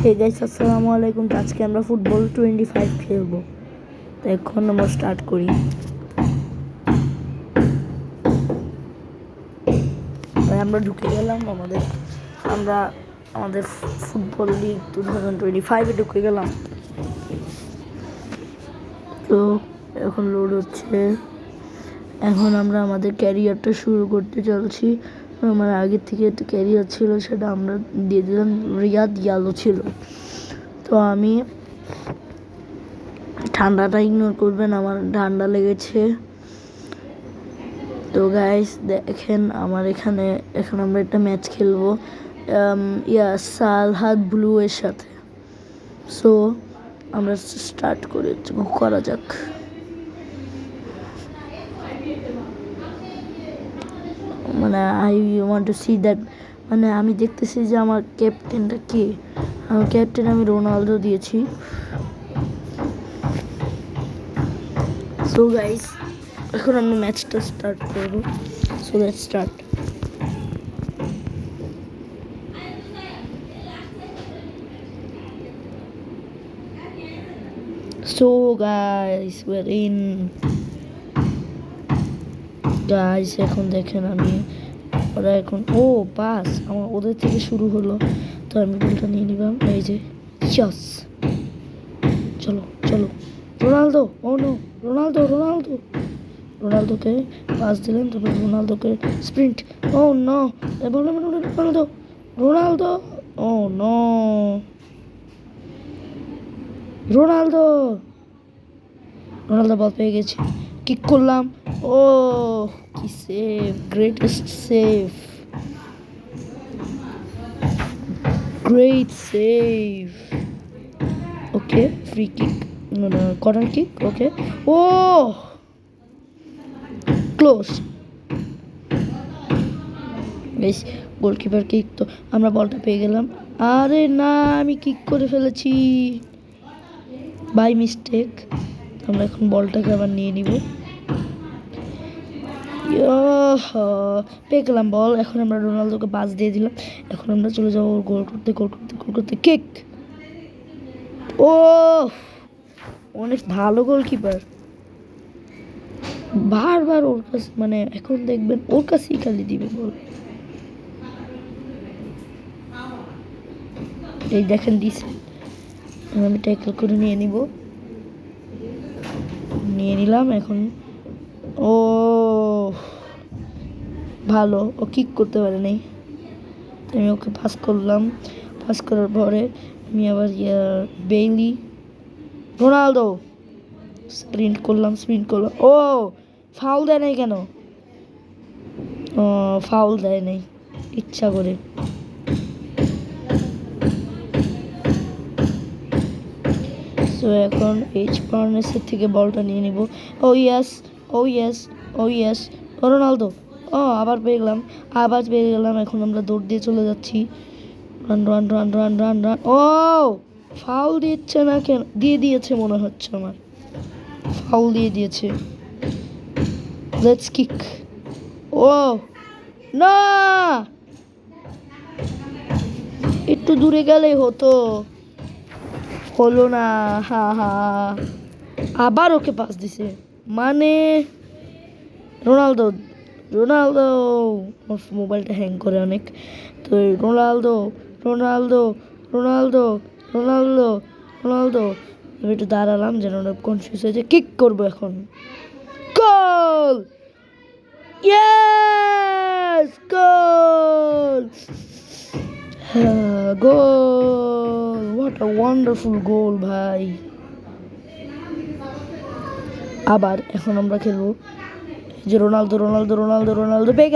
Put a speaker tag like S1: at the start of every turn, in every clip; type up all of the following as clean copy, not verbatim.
S1: Hey guys, আসসালামু আলাইকুম। আজকে আমরা ফুটবল 25 খেলবো। তো এখন আমরা স্টার্ট করি। আমরা ঢুকে গেলাম আমাদের ফুটবল লিগ 2025-এ ঢুকে গেলাম। তো এখন লোড হচ্ছে। এখন আমরা আমাদের ক্যারিয়ারটা শুরু করতে চলছি। আমার আগের থেকে একটা ক্যারিয়ার ছিল, সেটা আমরা দিয়ে দিলাম। রিয়াদ ইয়ালো ছিল। তো আমি ঠান্ডাটা ইগনোর করবেন, আমার ঠান্ডা লেগেছে। তো গাইস দেখেন, আমার এখানে এখন আমরা একটা ম্যাচ খেলবো সালহাদ ব্লু এর সাথে। সো আমরা স্টার্ট করা যাক। মানে I want to see that, মানে আমি দেখতেছি যে আমার ক্যাপ্টেনটা কে। আমার ক্যাপ্টেন আমি রোনালদো দিয়েছি। সো গাইস এখন আমরা ম্যাচটা স্টার্ট করবো। So let's start. So guys, we're in. Guys, এখন দেখেন ওরা এখন পাস আমার ওদের থেকে শুরু হলো। তো আমি বলটা নিয়ে নিলাম। এই যে চাস, চলো চলো রোনালদো। রোনালদোকে পাস দিলেন। তারপরে রোনালদোকে sprint. No, Ronaldo. No, Ronaldo ball পেয়ে গেছি। কিক করলাম। কি save, greatest save, great save. Okay, free kick, corner kick. Okay, close. বেশ, গোলকিপার কিক। তো আমরা বলটা পেয়ে গেলাম। আরে না, আমি কিক করে ফেলেছি বাই মিস্টেক। আমরা এখন বলটাকে আবার নিয়ে নিব। পেয়ে গেলাম বল। এখন আমরা রোনালদোকে পাস দিয়ে দিলাম। এখন আমরা চলে যাবো গোল করতে কিক। অনেক ভালো গোলকিপার। বারবার ওর কাছে, মানে এখন দেখবেন ওর কাছেই খালি দিবে বল। এই দেখেন দিছে। আমি ট্যাকল করে নিয়ে নিলাম। এখন ভালো, ও কিক করতে পারে নাই। আমি ওকে পাস করলাম। পাস করার পরে আমি আবার বেইলি, রোনালদো স্প্রিন্ট করলাম। ফাউল দেয় নাই কেন? ফাউল দেয় নাই ইচ্ছা করে। তো এখন এইচ পার্নেসের থেকে বলটা নিয়ে নিব। Yes Ronaldo. আবার পেয়ে গেলাম। এখন আমরা দৌড় দিয়ে চলে যাচ্ছি। রান। ফাউল দিচ্ছে না কেন? দিয়েছে মনে হচ্ছে আমার। ফাউল দিয়ে দিয়েছে। Let's kick. না, একটু দূরে গেলেই হলো না। আবার ওকে পাস দিছে, মানে রোনালদো। মোবাইলটা হ্যাং করে অনেক। তো রোনালদো। আমি একটু দাঁড়ালাম যেন কনফিউজ হয়েছে। কিক করবো এখন। Goal! Yes, goal! Goal! What a wonderful goal ভাই। আবার এখন আমরা খেলবো যে রোনালদো। পেয়ে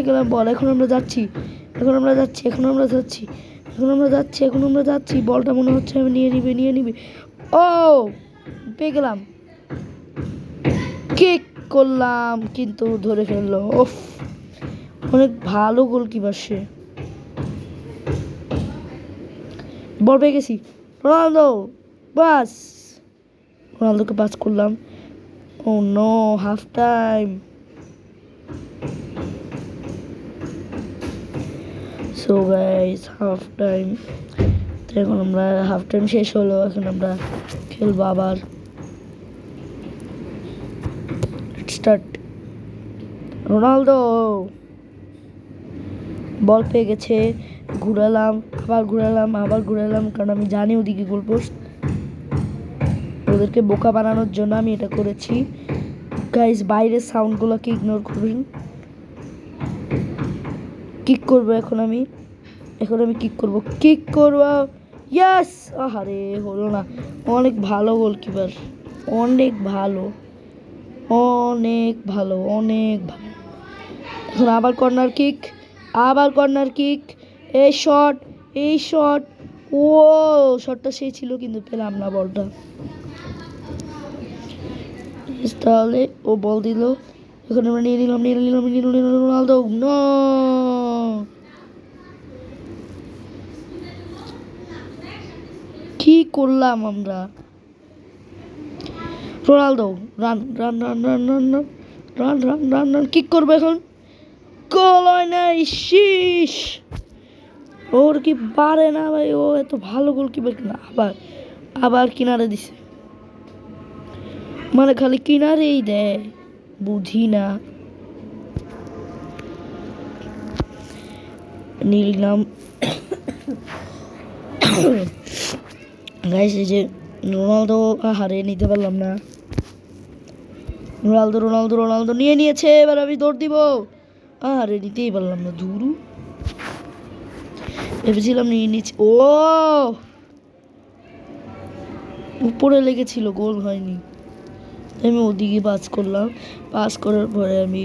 S1: গেলাম বল। এখন আমরা যাচ্ছি। বলটা মনে হচ্ছে আমি নিয়ে নিবে। পেয়ে গেলাম। কিক করলাম, কিন্তু ধরে ফেললো। অনেক ভালো গোলকিপার সে। বল পেয়ে গেছি। রোনালদোকে পাস করলাম। No, half time. So guys half time, তো এখন আমরা হাফ টাইম শেষ হলো, এখন আমরা খেলবো আবার। স্টার্ট। রোনালদো বল পেয়ে গেছে, ঘুরালাম, আবার ঘুরালাম, আবার ঘুরালাম, কারণ আমি জানি ওদিকে গোল পোস্ট। ওদেরকে বোকা বানানোর জন্য আমি এটা করেছি। গাইস বাইরের সাউন্ডগুলোকে ইগনোর করবেন। কিক করবো এখন আমি কিক করবো, ইয়েস। আহারে হলো না। অনেক ভালো গোলকিপার, অনেক ভালো, অনেক ভালো, অনেক ভালো। এখন আবার কর্নার কিক, এই শট, ও শটটা সেই ছিল কিন্তু পেলাম না বলটা। তাহলে ও বল দিল, এখন আমরা নিয়ে নিলাম রোনালদো। নো, কি করলাম আমরা? Ronaldo run run run run run run run run run run kick করবো এখন, গোল হয় নাই। শীষ, ওর কি পারে না ভাই, ও এত ভালো গোলকিপার না। আবার কিনারে দিছে, মানে খালি কিনারেই দেয়, বুঝি না। নিলাম গাইস, এই যে রোনালদো, আহারে নিতে পারলাম না। রোনালদো নিয়ে নিয়েছে, এবার আমি দৌড় দিব, আরে নিতেই পারলাম না। ধুরু, ভেবেছিলাম নিয়ে নিচ্ছি। ও উপরে লেগেছিল, গোল হয়নি। আমি ওদিকে পাস করার পরে আমি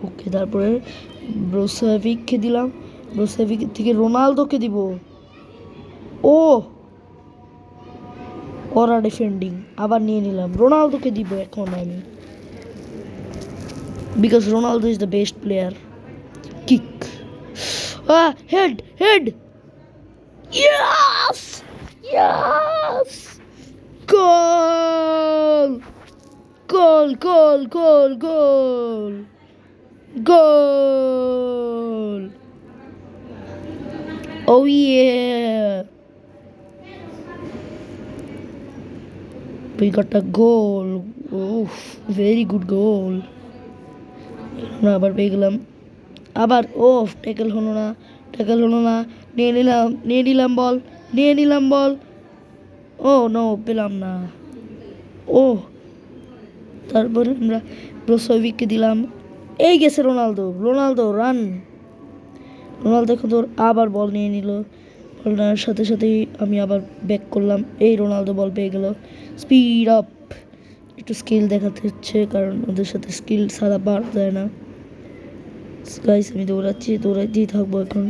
S1: ওকে, তারপরে ব্রোসেভিককে দিলাম, ব্রোসেভিক থেকে রোনালদোকে দিব। ও ওরা ডিফেন্ডিং, আবার নিয়ে নিলাম, রোনালদোকে দিব এখন আমি, because Ronaldo is the best player. Kick, head, yes, goal, goal, oh yeah, we got a goal. Oh, very good goal. আমরা আবার পেয়ে গেলাম, আবার ট্যাকেল হলো না, নিয়ে নিলাম বল, ও নো, পেলাম না। তারপরে আমরা ব্রোসোভিককে দিলাম, এই গেছে রোনালদো রান। রোনালদো এখন তোর আবার বল নিয়ে নিল, বল নেওয়ার সাথে সাথেই আমি আবার ব্যাক করলাম, এই রোনালদো বল পেয়ে গেল। স্পিড আপ, একটু স্কিল দেখাতে হচ্ছে, কারণ ওদের সাথে স্কিল ছাড়া পারা যায় না। গাইস আমি দৌড়াচ্তেই থাকবো এখন,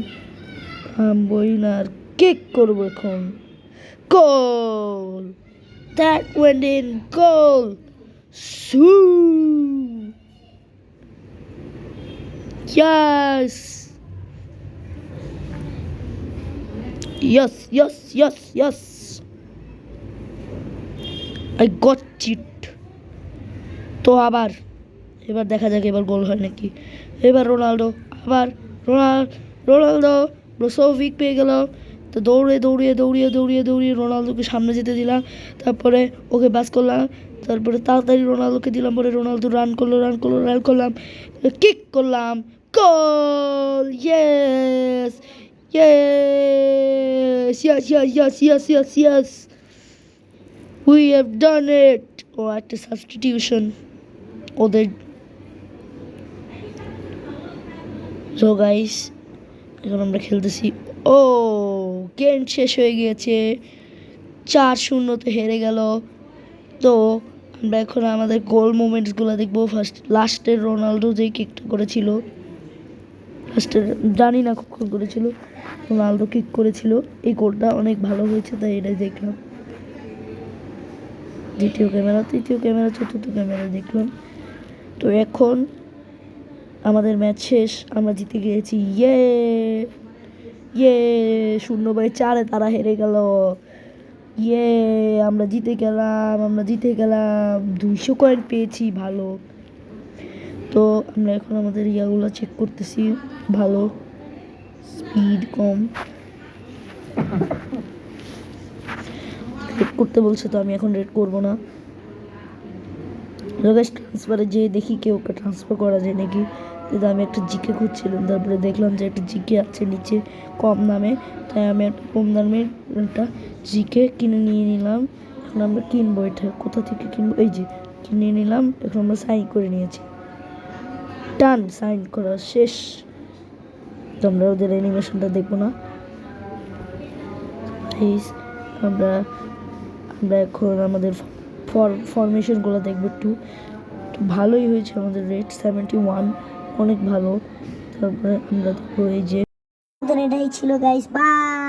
S1: থামবই না, আর কিক করবো এখন, goal, that went in, goal, yes, I got it. তো এবার দেখা যাক এবার গোল হয় নাকি। এবার রোনালদো ব্রোসোভিক পেয়ে গেল, তো দৌড়িয়ে রোনালদোকে সামনে যেতে দিলাম, তারপরে ওকে পাস করলাম, তারপরে তাড়াতাড়ি রোনালদোকে দিলাম, পরে রোনালদো রান করলাম, কিক করলাম, গোল, yes, we have done it. ও একটা সাবস্টিটিউশন ওদের। সো গাইস এখন আমরা খেলতেছি, গেম শেষ হয়ে গিয়েছে, 4-0 হেরে গেল। তো আমরা এখন আমাদের গোল মোমেন্টসগুলো দেখবো। লাস্টের রোনালদো যে কিকটা করেছিল, জানি না কখন করেছিল, রোনালদো কিক করেছিল, এই গোলটা অনেক ভালো হয়েছে, তাই এটাই দেখলাম। দ্বিতীয় ক্যামেরা, তৃতীয় ক্যামেরা, চতুর্থ ক্যামেরা দেখলাম। তো এখন আমাদের ম্যাচ শেষ, আমরা জিতে গিয়েছি, 0-4 তারা হেরে গেল, আমরা জিতে গেলাম, 200 কয়েন পেয়েছি, ভালো। তো আমরা এখন আমাদের ইয়াগুলো চেক করতেছি, ভালো। স্পিড কম, রেড করতে বলছে তো আমি এখন রেড করবো না। ট্রান্সফারে যেয়ে দেখি কেউ ওকে ট্রান্সফার করা যায় নাকি, কিন্তু আমি একটা জিকে খুঁজছিলাম, তারপরে দেখলাম যে একটা জিকে আছে নিচে কম দামে, তাই আমি একটা কম দামের একটা জিকে কিনে নিয়ে নিলাম। এখন আমরা কিনবো, এটা কোথা থেকে কিনবো, এই যে কিনে নিলাম। এখন আমরা সাইন করে নিয়েছি, টান, সাইন করা শেষ। তোমরা ওদের অ্যানিমেশনটা দেখবো না প্লিজ। আমরা আমরা এখন আমাদের ফরমেশনগুলো দেখবো একটু। ভালোই হয়েছে আমাদের রেট 71, অনেক ভালো। তারপরে আমরা দেখবো এই যে
S2: এটাই ছিল গাইস, বাই।